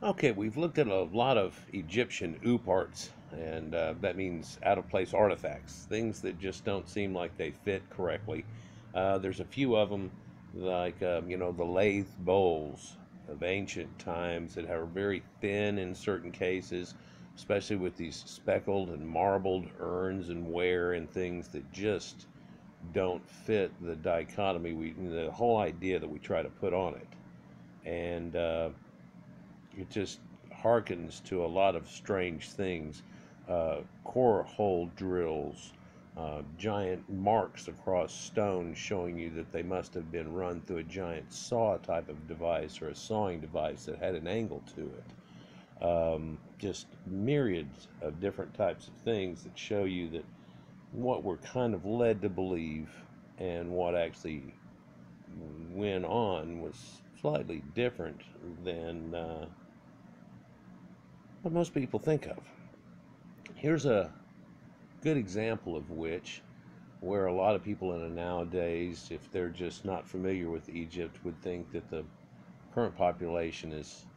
Okay, we've looked at a lot of Egyptian parts, and that means out of place artifacts, things that just don't seem like they fit correctly. There's a few of them, like the lathe bowls of ancient times that are very thin in certain cases, especially with these speckled and marbled urns and ware and things that just don't fit the dichotomy, the whole idea that we try to put on it. And it just harkens to a lot of strange things. Core hole drills, giant marks across stone showing you that they must have been run through a giant saw type of device or a sawing device that had an angle to it. Just myriads of different types of things that show you that what we're kind of led to believe and what actually went on was slightly different than what most people think of. Here's a good example of which, where a lot of people in it nowadays, if they're just not familiar with Egypt, would think that the current population is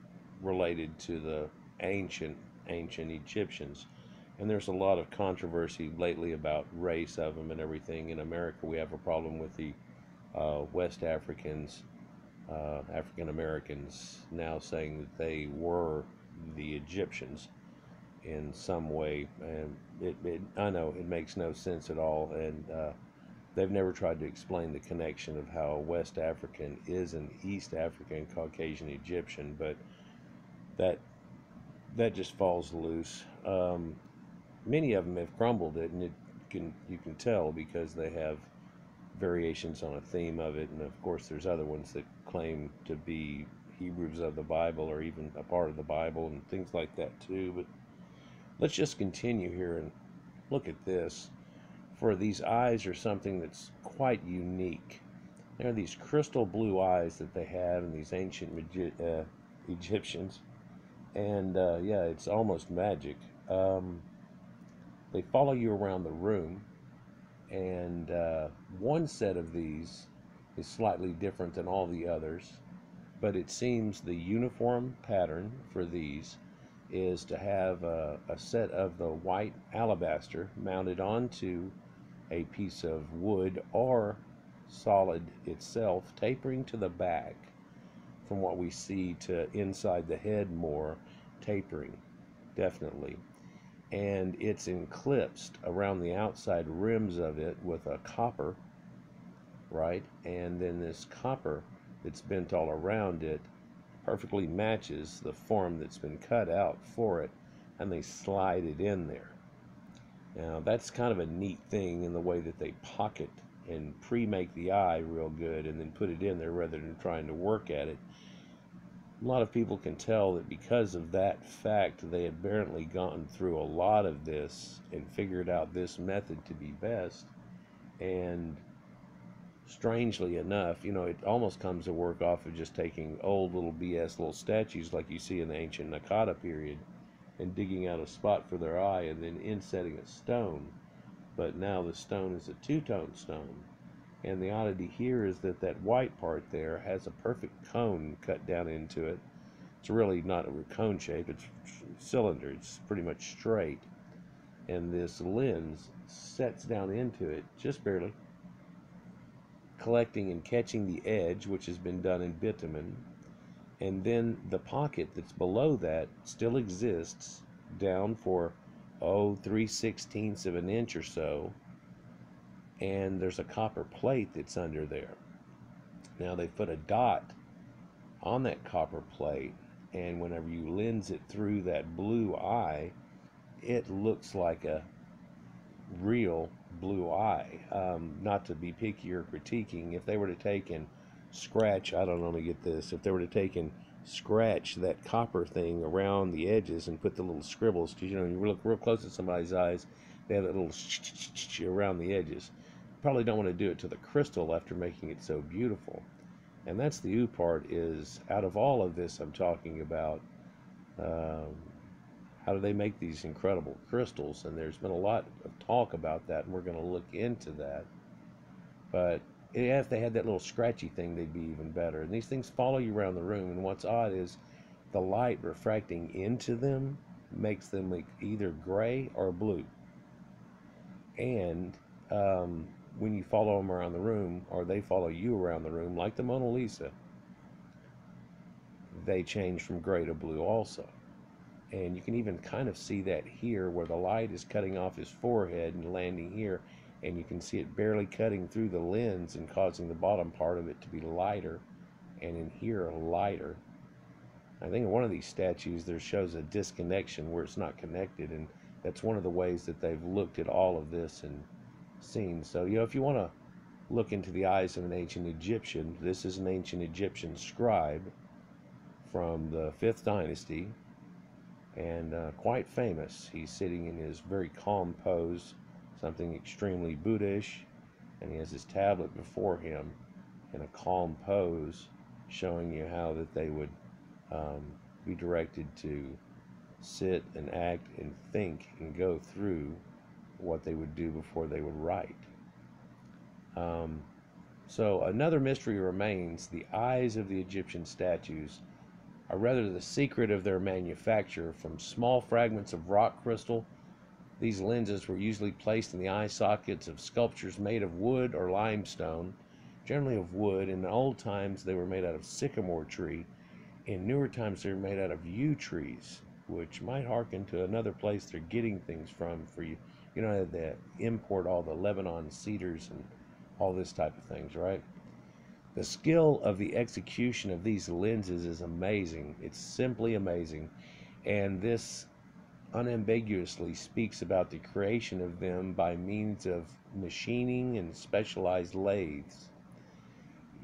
related to the ancient Egyptians. And there's a lot of controversy lately about race of them and everything. In America, we have a problem with the West Africans, African Americans, now saying that they were the Egyptians in some way, and I know it makes no sense at all, and they've never tried to explain the connection of how West African is an East African Caucasian Egyptian, but that that just falls loose. Many of them have crumbled it, and you can tell because they have variations on a theme of it, and of course there's other ones that claim to be Hebrews of the Bible or even a part of the Bible and things like that too. But let's just continue here and look at this. For these eyes are something that's quite unique. There are these crystal blue eyes that they have in these ancient Egyptians, and yeah, it's almost magic. They follow you around the room, and one set of these is slightly different than all the others, but it seems the uniform pattern for these is to have a set of the white alabaster mounted onto a piece of wood or solid itself, tapering to the back from what we see to inside the head more, tapering, definitely. And it's eclipsed around the outside rims of it with a copper, right? And then this copper that's bent all around it perfectly matches the form that's been cut out for it, and they slide it in there. Now that's kind of a neat thing in the way that they pocket and pre-make the eye real good and then put it in there rather than trying to work at it. A lot of people can tell that because of that fact, they had apparently gone through a lot of this and figured out this method to be best. And strangely enough, it almost comes to work off of just taking old little BS little statues like you see in the ancient Nakata period and digging out a spot for their eye and then insetting a stone. But now the stone is a two-tone stone. And the oddity here is that that white part there has a perfect cone cut down into it. It's really not a cone shape, it's cylinder, it's pretty much straight. And this lens sets down into it just barely, collecting and catching the edge, which has been done in bitumen. And then the pocket that's below that still exists down for 3/16 of an inch or so, and there's a copper plate that's under there. Now they put a dot on that copper plate, and whenever you lens it through that blue eye, it looks like a real blue eye. Not to be picky or critiquing, if they were to take and scratch, I don't know, to get this, if they were to take and scratch that copper thing around the edges and put the little scribbles, because you look real close at somebody's eyes, they have that little around the edges. Probably don't want to do it to the crystal after making it so beautiful. And that's the part, is out of all of this I'm talking about, how do they make these incredible crystals? And there's been a lot of talk about that, and we're going to look into that. But if they had that little scratchy thing, they'd be even better. And these things follow you around the room, and what's odd is the light refracting into them makes them like either gray or blue. And when you follow them around the room, or they follow you around the room, like the Mona Lisa, they change from gray to blue also. And you can even kind of see that here where the light is cutting off his forehead and landing here, and you can see it barely cutting through the lens and causing the bottom part of it to be lighter, and in here lighter. I think in one of these statues there shows a disconnection where it's not connected, and that's one of the ways that they've looked at all of this and seen. So, if you want to look into the eyes of an ancient Egyptian, this is an ancient Egyptian scribe from the 5th dynasty, and quite famous. He's sitting in his very calm pose, something extremely Buddhish, and he has his tablet before him in a calm pose, showing you how that they would be directed to sit and act and think and go through what they would do before they would write. So another mystery remains. The eyes of the Egyptian statues are rather the secret of their manufacture. From small fragments of rock crystal, these lenses were usually placed in the eye sockets of sculptures made of wood or limestone, generally of wood. In the old times they were made out of sycamore tree. In newer times they're made out of yew trees, which might harken to another place they're getting things from. For you know, they import all the Lebanon cedars and all this type of things, right? The skill of the execution of these lenses is amazing. It's simply amazing. And this unambiguously speaks about the creation of them by means of machining and specialized lathes.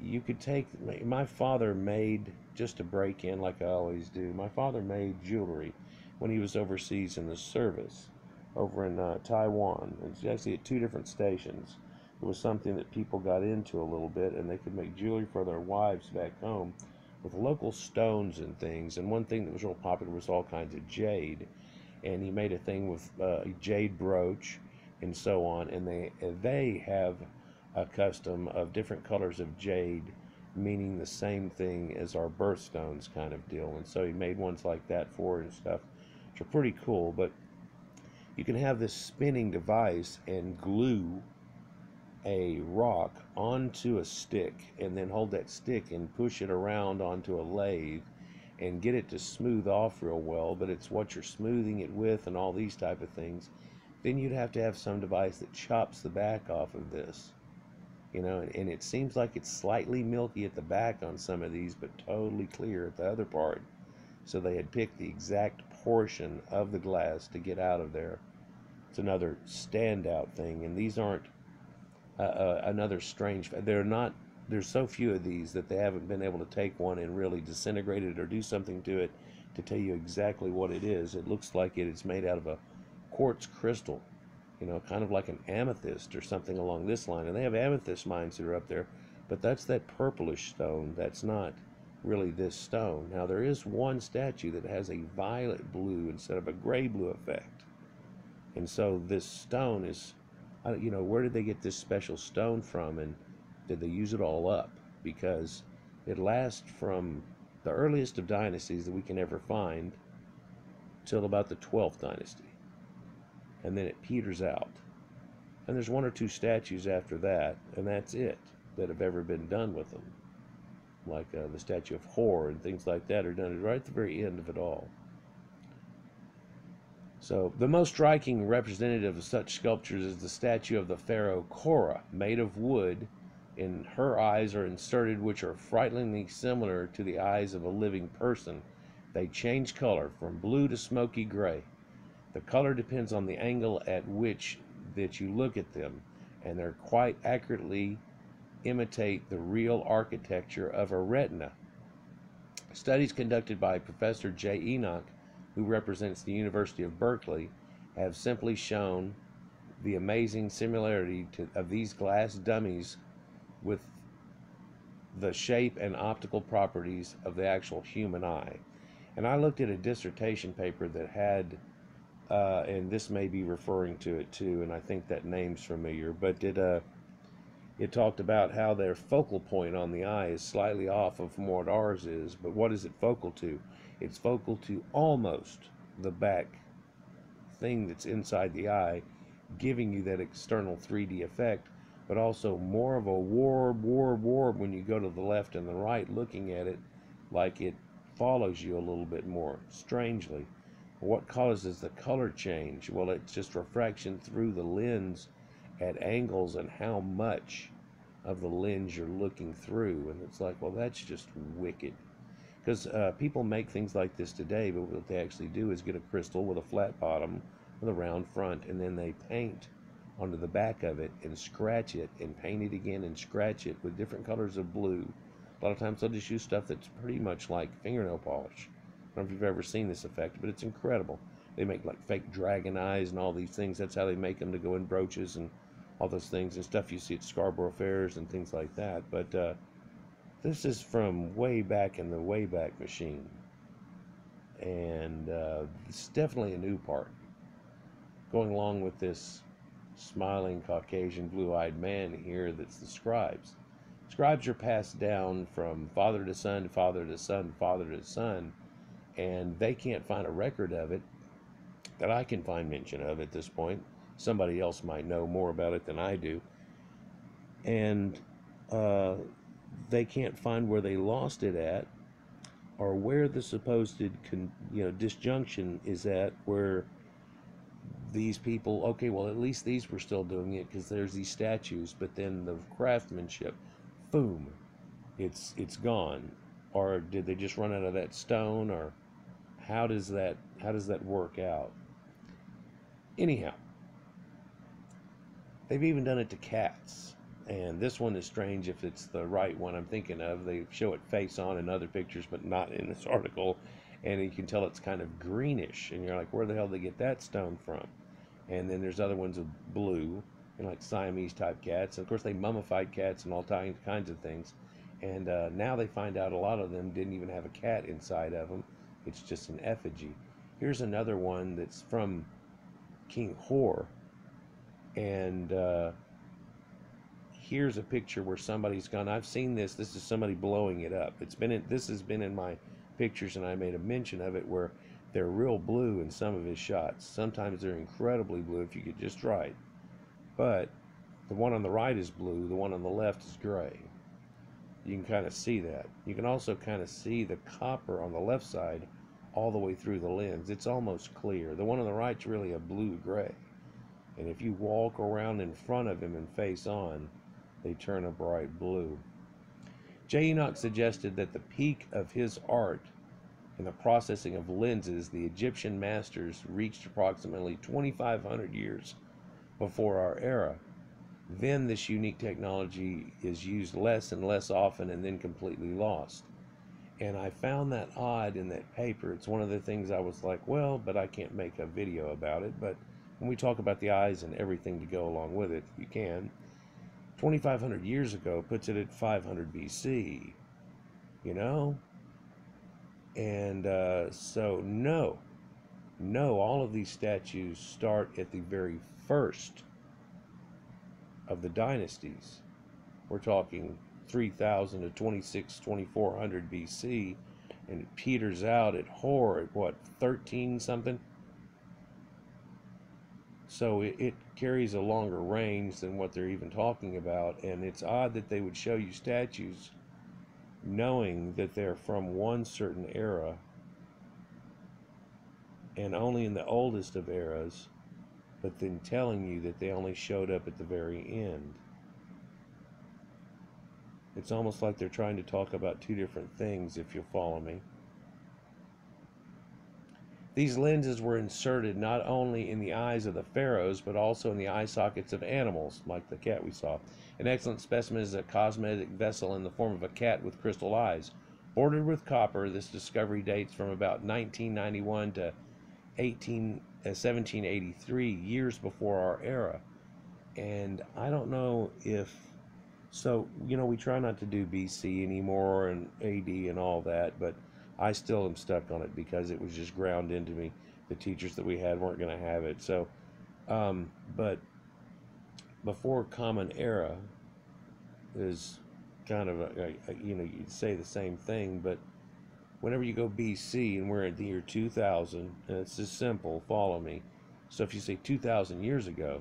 You could take, my father made, just to break in like I always do, my father made jewelry when he was overseas in the service over in Taiwan. It's actually at 2 different stations. It was something that people got into a little bit, and they could make jewelry for their wives back home with local stones and things. And one thing that was real popular was all kinds of jade, and he made a thing with a jade brooch and so on. And they have a custom of different colors of jade, meaning the same thing as our birthstones kind of deal. And so he made ones like that for and stuff, which are pretty cool. But you can have this spinning device and glue a rock onto a stick, and then hold that stick and push it around onto a lathe and get it to smooth off real well. But it's what you're smoothing it with and all these type of things. Then you'd have to have some device that chops the back off of this, and it seems like it's slightly milky at the back on some of these, but totally clear at the other part. So they had picked the exact portion of the glass to get out of there. It's another standout thing. And these aren't another strange, there's so few of these that they haven't been able to take one and really disintegrate it or do something to it to tell you exactly what it is. It looks like it is made out of a quartz crystal, kind of like an amethyst or something along this line. And they have amethyst mines that are up there, but that's that purplish stone. That's not really this stone. Now, there is one statue that has a violet blue instead of a gray blue effect. And so this stone is, where did they get this special stone from, and did they use it all up? Because it lasts from the earliest of dynasties that we can ever find till about the 12th dynasty. And then it peters out. And there's 1 or 2 statues after that, and that's it, that have ever been done with them. Like the statue of Hor and things like that are done right at the very end of it all. So the most striking representative of such sculptures is the statue of the pharaoh Korah, made of wood, and her eyes are inserted, which are frighteningly similar to the eyes of a living person. They change color from blue to smoky gray. The color depends on the angle at which that you look at them, and they quite accurately imitate the real architecture of a retina. Studies conducted by Professor J. Enoch, who represents the University of Berkeley, have simply shown the amazing similarity of these glass dummies with the shape and optical properties of the actual human eye. And I looked at a dissertation paper that had, and this may be referring to it too, and I think that name's familiar, but it talked about how their focal point on the eye is slightly off of from what ours is. But what is it focal to? It's focal to almost the back thing that's inside the eye, giving you that external 3D effect, but also more of a warb when you go to the left and the right looking at it, like it follows you a little bit more, strangely. What causes the color change? Well, it's just refraction through the lens at angles and how much of the lens you're looking through. And it's like, well, that's just wicked. Because people make things like this today, but what they actually do is get a crystal with a flat bottom with a round front, and then they paint onto the back of it and scratch it and paint it again and scratch it with different colors of blue. A lot of times they'll just use stuff that's pretty much like fingernail polish. I don't know if you've ever seen this effect, but it's incredible. They make like fake dragon eyes and all these things. That's how they make them to go in brooches and all those things and stuff you see at Scarborough fairs and things like that. But this is from way back in the Wayback Machine. And it's definitely a new part. Going along with this smiling Caucasian blue-eyed man here that's the scribes. Scribes are passed down from father to son, father to son, father to son, and they can't find a record of it that I can find mention of at this point. Somebody else might know more about it than I do. And they can't find where they lost it at, or where the supposed disjunction is at, where these people, okay, well, at least these were still doing it because there's these statues, but then the craftsmanship, boom, it's gone. Or did they just run out of that stone, or how does that work out? Anyhow, they've even done it to cats. And this one is strange if it's the right one I'm thinking of. They show it face on in other pictures, but not in this article. And you can tell it's kind of greenish. And you're like, where the hell did they get that stone from? And then there's other ones of blue, and like Siamese type cats. And of course, they mummified cats and all kinds of things. And now they find out a lot of them didn't even have a cat inside of them. It's just an effigy. Here's another one that's from King Hor. And here's a picture where somebody's gone. I've seen this. This is somebody blowing it up. This has been in my pictures, and I made a mention of it, where they're real blue in some of his shots. Sometimes they're incredibly blue if you get just right. But the one on the right is blue. The one on the left is gray. You can kind of see that. You can also kind of see the copper on the left side all the way through the lens. It's almost clear. The one on the right's really a blue-gray. And if you walk around in front of him and face on, they turn a bright blue. J. Enoch suggested that the peak of his art in the processing of lenses, the Egyptian masters reached approximately 2,500 years before our era. Then this unique technology is used less and less often and then completely lost. And I found that odd in that paper. It's one of the things I was like, well, but I can't make a video about it. But when we talk about the eyes and everything to go along with it, you can. 2,500 years ago puts it at 500 BC, you know? And so no, all of these statues start at the very first of the dynasties. We're talking 3,000 to 2,400 BC, and it peters out at Hor at what, 13 something? So it carries a longer range than what they're even talking about, and it's odd that they would show you statues knowing that they're from one certain era and only in the oldest of eras, but then telling you that they only showed up at the very end. It's almost like they're trying to talk about two different things, if you'll follow me. These lenses were inserted not only in the eyes of the pharaohs, but also in the eye sockets of animals, like the cat we saw. An excellent specimen is a cosmetic vessel in the form of a cat with crystal eyes. Bordered with copper, this discovery dates from about 1991 to 1783, years before our era. And I don't know if... So, we try not to do BC anymore and AD and all that, but I still am stuck on it because it was just ground into me. The teachers that we had weren't going to have it. So, but before Common Era is kind of you'd say the same thing, but whenever you go BC and we're at the year 2000, and it's just simple, follow me. So if you say 2,000 years ago,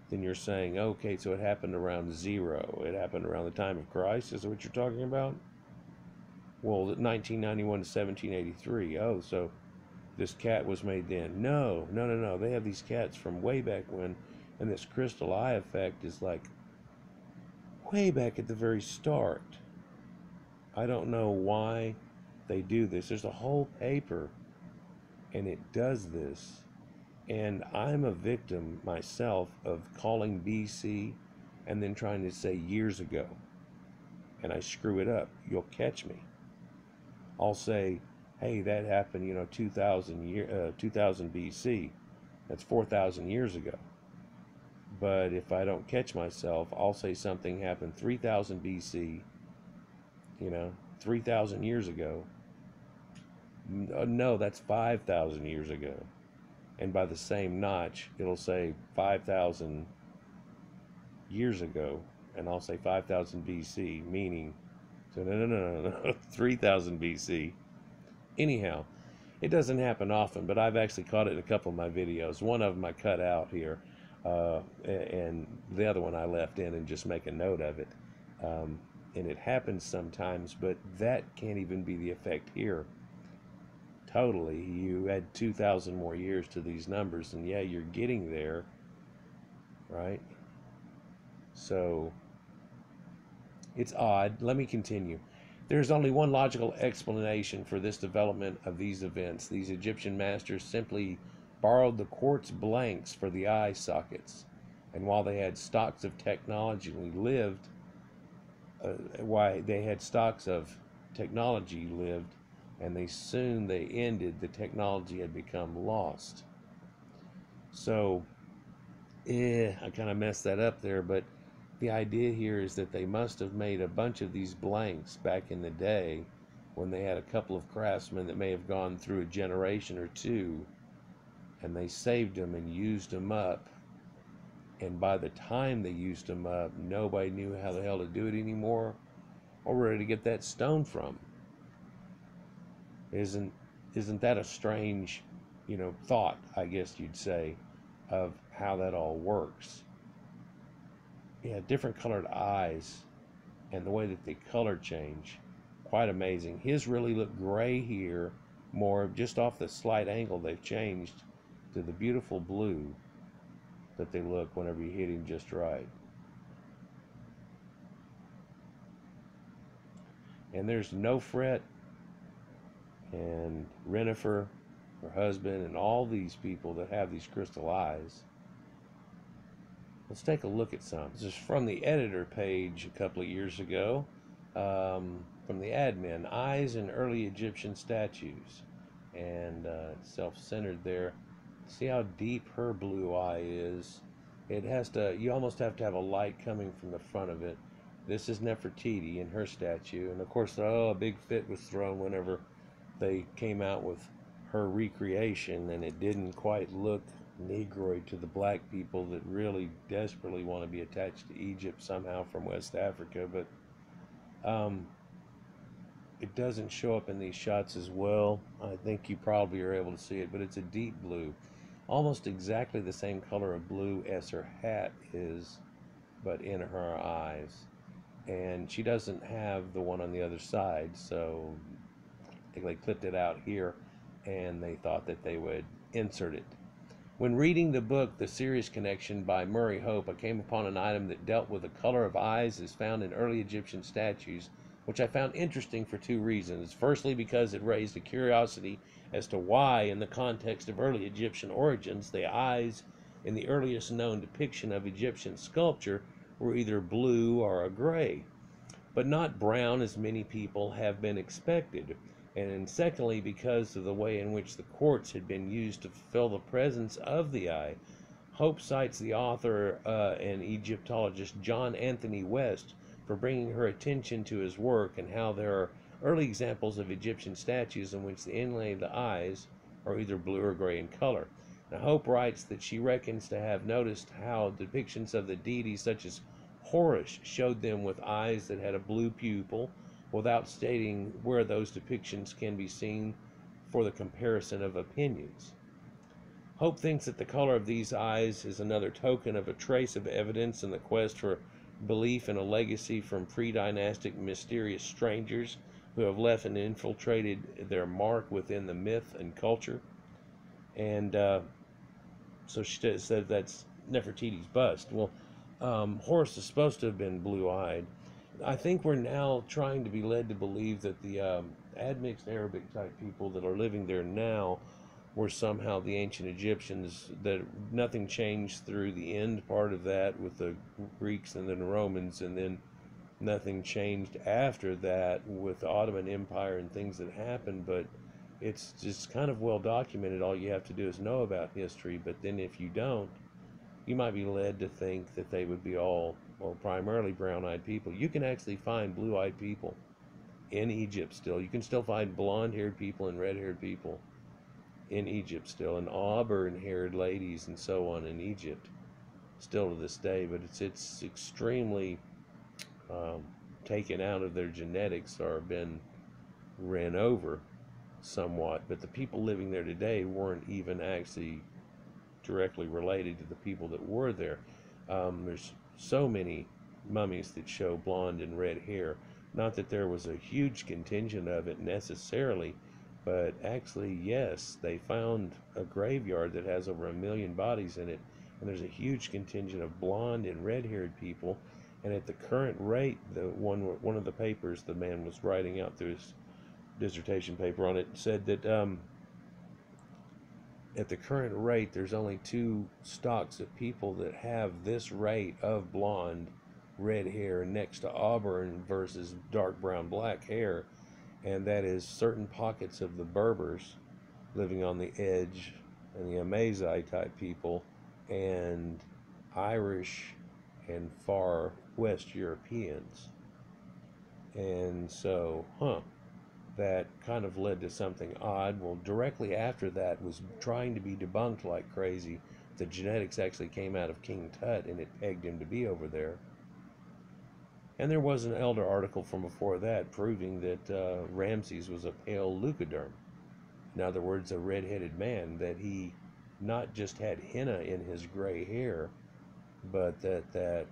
then you're saying, okay, so it happened around zero. It happened around the time of Christ. Is that what you're talking about? Well, 1991 to 1783. Oh, so this cat was made then. No, no, no, no. They have these cats from way back when, and this crystal eye effect is like way back at the very start. I don't know why they do this. There's a whole paper, and it does this. And I'm a victim myself of calling BC and then trying to say years ago. And I screw it up. You'll catch me. I'll say, hey, that happened, 2000 BC. That's 4,000 years ago. But if I don't catch myself, I'll say something happened 3,000 BC, 3,000 years ago. No, that's 5,000 years ago. And by the same notch, it'll say 5,000 years ago, and I'll say 5,000 BC, meaning, so no, 3,000 BC. Anyhow, it doesn't happen often, but I've actually caught it in a couple of my videos. One of them I cut out here, and the other one I left in and just make a note of it. And it happens sometimes, but that can't even be the effect here. Totally, you add 2,000 more years to these numbers, and yeah, you're getting there, right? So, it's odd. Let me continue. There's only one logical explanation for this development of these events. These Egyptian masters simply borrowed the quartz blanks for the eye sockets, and while they had stocks of technology lived, and they ended, the technology had become lost. So, I kind of messed that up there, but the idea here is that they must have made a bunch of these blanks back in the day when they had a couple of craftsmen that may have gone through a generation or two, and they saved them and used them up. And by the time they used them up, nobody knew how the hell to do it anymore or where to get that stone from. Isn't that a strange, thought, I guess you'd say, of how that all works? Yeah, different colored eyes and the way that they color change, quite amazing. His really look gray here, more just off the slight angle they've changed to the beautiful blue that they look whenever you hit him just right. And there's Nofret and Renifer, her husband, and all these people that have these crystal eyes. Let's take a look at some. This is from the editor page a couple of years ago, from the admin, Eyes in Early Egyptian Statues. And it's self-centered there. See how deep her blue eye is? You almost have to have a light coming from the front of it. This is Nefertiti in her statue. And of course, a big fit was thrown whenever they came out with her recreation, and it didn't quite look Negroid to the black people that really desperately want to be attached to Egypt somehow from West Africa. But it doesn't show up in these shots as well. I think you probably are able to see it, but it's a deep blue, almost exactly the same color of blue as her hat is, but in her eyes. And she doesn't have the one on the other side, so they clipped it out here, and they thought that they would insert it. When reading the book, The Sirius Connection by Murray Hope, I came upon an item that dealt with the color of eyes as found in early Egyptian statues, which I found interesting for two reasons. Firstly, because it raised a curiosity as to why, in the context of early Egyptian origins, the eyes in the earliest known depiction of Egyptian sculpture were either blue or a gray, but not brown as many people have been expected. And secondly, because of the way in which the quartz had been used to fulfill the presence of the eye. Hope cites the author and Egyptologist John Anthony West for bringing her attention to his work and how there are early examples of Egyptian statues in which the inlay of the eyes are either blue or gray in color. Now, Hope writes that she reckons to have noticed how depictions of the deities such as Horus showed them with eyes that had a blue pupil, without stating where those depictions can be seen for the comparison of opinions. Hope thinks that the color of these eyes is another token of a trace of evidence in the quest for belief in a legacy from pre-dynastic mysterious strangers who have left and infiltrated their mark within the myth and culture. And so she said that's Nefertiti's bust. Well, Horus is supposed to have been blue-eyed. I think we're now trying to be led to believe that the admixed Arabic type people that are living there now were somehow the ancient Egyptians, that nothing changed through the end part of that with the Greeks and then the Romans, and then nothing changed after that with the Ottoman Empire and things that happened. But it's just kind of well documented. All you have to do is know about history. But then if you don't, you might be led to think that they would be all, or primarily brown-eyed people. You can actually find blue-eyed people in Egypt still. You can still find blonde-haired people and red-haired people in Egypt still, and auburn-haired ladies and so on in Egypt still to this day. But it's extremely taken out of their genetics or been ran over somewhat. But the people living there today weren't even actually directly related to the people that were there. There's so many mummies that show blonde and red hair. Not that there was a huge contingent of it necessarily, but actually, yes, they found a graveyard that has over 1 million bodies in it, and there's a huge contingent of blonde and red-haired people. And at the current rate, one of the papers the man was writing out through his dissertation paper on it said that at the current rate, there's only 2 stocks of people that have this rate of blonde, red hair next to auburn versus dark brown, black hair, and that is certain pockets of the Berbers living on the edge, and the Amazigh type people, and Irish and far West Europeans. And so, that kind of led to something odd. Well, directly after that was trying to be debunked like crazy. The genetics actually came out of King Tut, and it pegged him to be over there. And there was an elder article from before that proving that Ramses was a pale leucoderm. In other words, a red-headed man, that he not just had henna in his gray hair, but that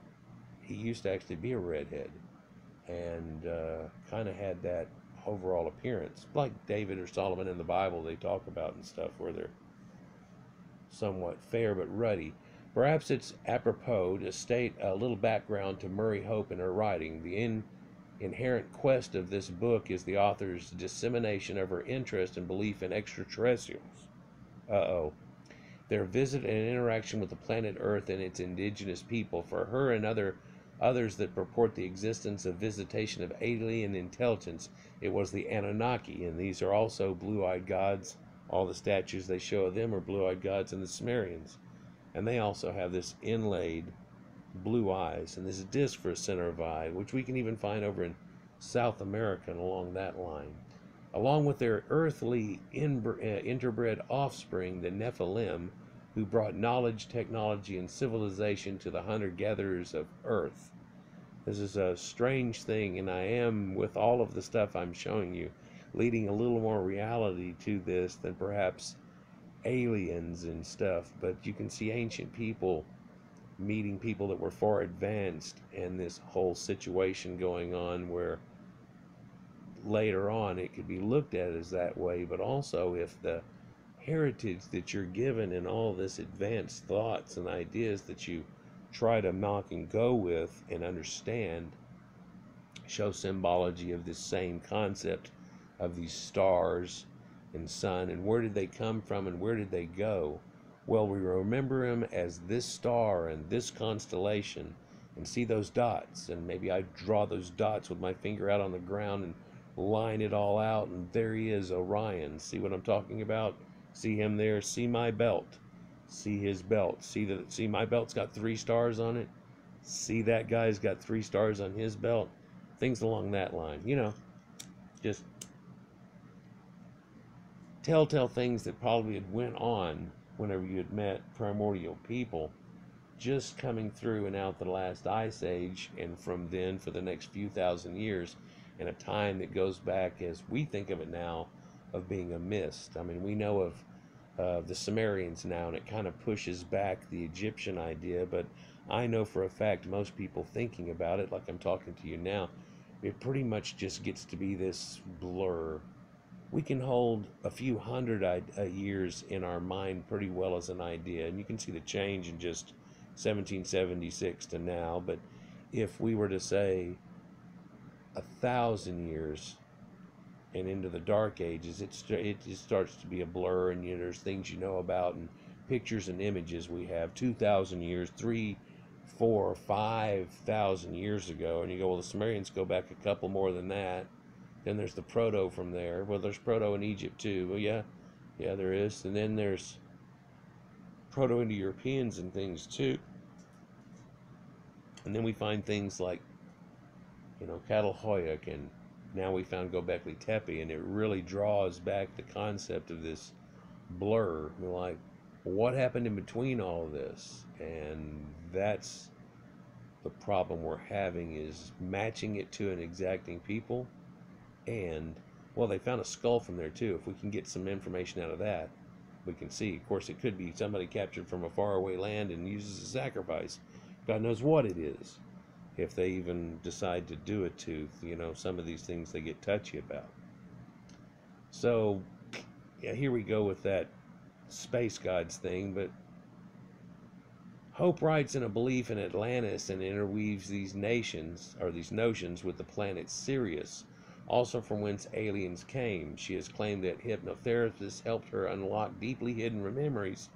he used to actually be a redhead, and kind of had that overall appearance, like David or Solomon in the Bible they talk about and stuff, where they're somewhat fair but ruddy. Perhaps it's apropos to state a little background to Murray Hope and her writing. The inherent quest of this book is the author's dissemination of her interest and belief in extraterrestrials. Their visit and interaction with the planet Earth and its indigenous people. For her and others that purport the existence of visitation of alien intelligence, it was the Anunnaki, and these are also blue-eyed gods. All the statues they show of them are blue-eyed gods, and the Sumerians. And they also have this inlaid blue eyes, and this disc for a center of eye, which we can even find over in South America and along that line. Along with their earthly interbred offspring, the Nephilim, who brought knowledge, technology, and civilization to the hunter-gatherers of Earth. This is a strange thing, and I am, with all of the stuff I'm showing you, leading a little more reality to this than perhaps aliens and stuff. But you can see ancient people meeting people that were far advanced, and this whole situation going on where later on it could be looked at as that way. But also, if the heritage that you're given and all this advanced thoughts and ideas that you try to mock and go with and understand show symbology of this same concept of these stars and sun, and where did they come from and where did they go? Well, we remember them as this star and this constellation, and see those dots, and maybe I draw those dots with my finger out on the ground and line it all out, and there he is, Orion. See what I'm talking about? See him there? See my belt. See his belt. See my belt's got 3 stars on it. See that guy's got 3 stars on his belt. Things along that line. You know, just telltale things that probably had went on whenever you had met primordial people, just coming through and out the last ice age, and from then for the next few thousand years. and a time that goes back, as we think of it now, of being a mist. I mean, we know of the Sumerians now, and it kind of pushes back the Egyptian idea, but I know for a fact most people thinking about it, like I'm talking to you now, it pretty much just gets to be this blur. We can hold a few hundred years in our mind pretty well as an idea, and you can see the change in just 1776 to now. But if we were to say 1,000 years and into the dark ages, it starts to be a blur, and there's things about, and pictures and images we have 2,000 years, 3, 4, 5,000 years ago, and you go, well, the Sumerians go back a couple more than that. Then there's the proto from there. Well, there's proto in Egypt too. Well, yeah, there is. And then there's Proto-Indo-Europeans and things too. And then we find things like, Catalhoyuk, and now we found Göbekli Tepe, and it really draws back the concept of this blur. We're like, what happened in between all of this? And that's the problem we're having, is matching it to an exacting people. And, well, they found a skull from there too. If we can get some information out of that, we can see. Of course, it could be somebody captured from a faraway land and uses a sacrifice. God knows what it is, if they even decide to do it to, some of these things they get touchy about. So, yeah, here we go with that space gods thing. But Hope writes in a belief in Atlantis and interweaves these nations, or these notions, with the planet Sirius, also from whence aliens came. She has claimed that hypnotherapists helped her unlock deeply hidden memories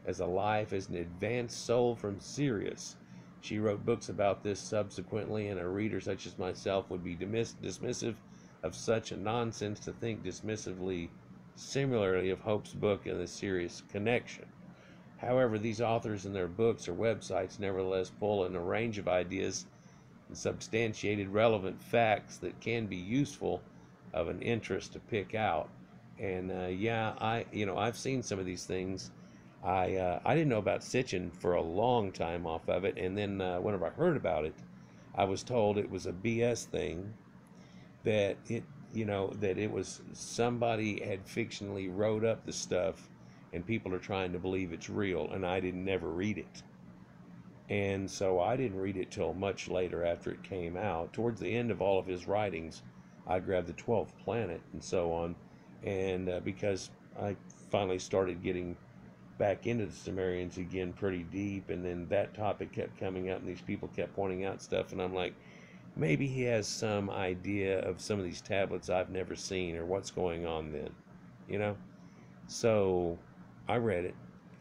as a life as an advanced soul from Sirius. She wrote books about this subsequently, and a reader such as myself would be dismissive of such a nonsense to think dismissively similarly of Hope's book and the Sirius Connection. However, these authors in their books or websites nevertheless pull in a range of ideas and substantiated relevant facts that can be useful, of an interest to pick out. And I've seen some of these things. I didn't know about Sitchin for a long time off of it, and then whenever I heard about it, I was told it was a BS thing, that it was somebody had fictionally wrote up the stuff, and people are trying to believe it's real, and I didn't never read it. And so I didn't read it till much later, after it came out. Towards the end of all of his writings, I grabbed the 12th Planet and so on, and because I finally started getting back into the Sumerians again pretty deep, and then that topic kept coming up, and these people kept pointing out stuff, and I'm like, maybe he has some idea of some of these tablets I've never seen, or what's going on then, So I read it,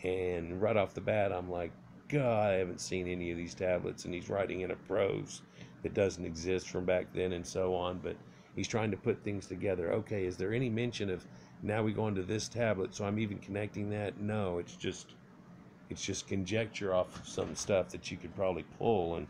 and right off the bat, I'm like, God, I haven't seen any of these tablets, and he's writing in a prose that doesn't exist from back then and so on, but he's trying to put things together. Okay, is there any mention of, now we go into this tablet, so I'm even connecting that? No, it's just conjecture off of some stuff that you could probably pull. And